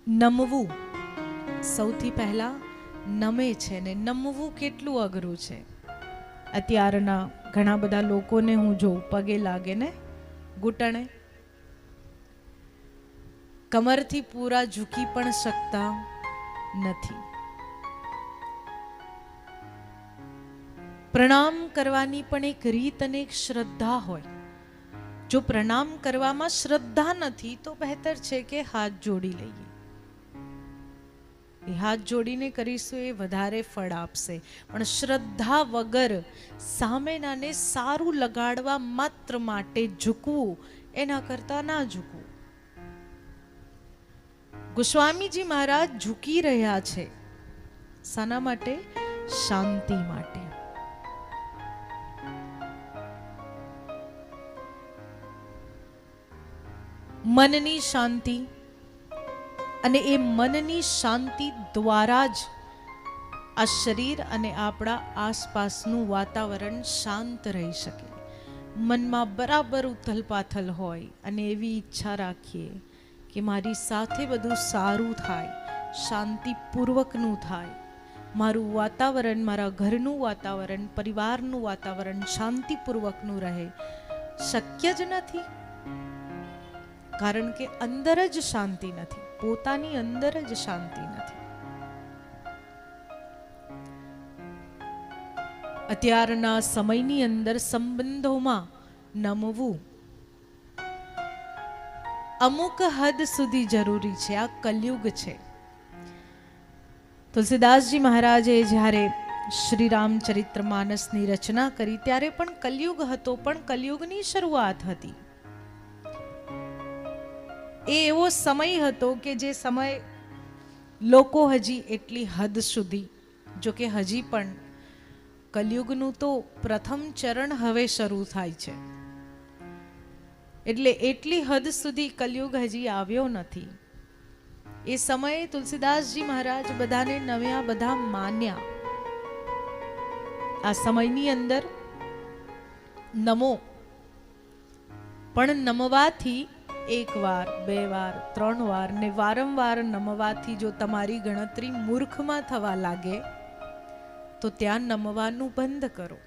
નમવું સૌથી પહેલા નમે છે ને નમવું કેટલું અઘરું છે. અત્યારના ઘણા બધા લોકોને હું જોઉં પગે લાગે ને ઘૂંટણે કમરથી પૂરા ઝૂકી પણ શકતા નથી. પ્રણામ કરવાની પણ એક રીત અને એક શ્રદ્ધા હોય. જો પ્રણામ કરવામાં શ્રદ્ધા નથી તો બહેતર છે કે હાથ જોડી લઈએ. એ હાથ જોડીને કરીશું એ વધારે ફળ આપશે. પણ શ્રદ્ધા વગર સામેનાને સારું લગાડવા માત્ર માટે ઝૂકવું એના કરતા ના ઝૂકવું. ગોસ્વામીજી મહારાજ ઝૂકી રહ્યા છે શાના માટે? શાંતિ માટે. મનની શાંતિ, અને એ મનની શાંતિ દ્વારા જ આ શરીર અને આપણા આસપાસનું વાતાવરણ શાંત રહી શકે. મનમાં બરાબર ઉથલપાથલ હોય અને એવી ઈચ્છા રાખીએ કે મારી સાથે બધું સારું થાય, શાંતિપૂર્વકનું થાય, મારું વાતાવરણ, મારા ઘરનું વાતાવરણ, પરિવારનું વાતાવરણ શાંતિપૂર્વકનું રહે. શક્ય જ નથી, કારણ કે અંદર જ શાંતિ નથી, પોતાની અંદર જ શાંતિ નથી. અત્યારના સમયની અંદર સંબંધોમાં નમવું અમુક હદ સુધી જરૂરી છે. આ કલયુગ છે. તુલસીદાસજી મહારાજે જ્યારે શ્રી રામચરિત્ર માનસની રચના કરી ત્યારે પણ કલયુગ હતો, પણ કલયુગની શરૂઆત હતી. એ એવો સમય હતો કે જે સમય લોકો હજી એટલી હદ સુધી, જો કે હજી પણ કલયુગનું તો પ્રથમ ચરણ હવે શરૂ થાય છે, એટલે એટલી હદ સુધી કલયુગ હજી આવ્યો નથી. એ સમયે તુલસીદાસજી મહારાજ બધાને નવ્યા બધા માન્યા. આ સમયની અંદર નમો, પણ નમવાથી એક વાર, બે વાર, ત્રણ વાર ને વારંવાર નમવાથી જો તમારી ગણતરી મૂર્ખમાં થવા લાગે તો ત્યાં નમવાનું બંધ કરો.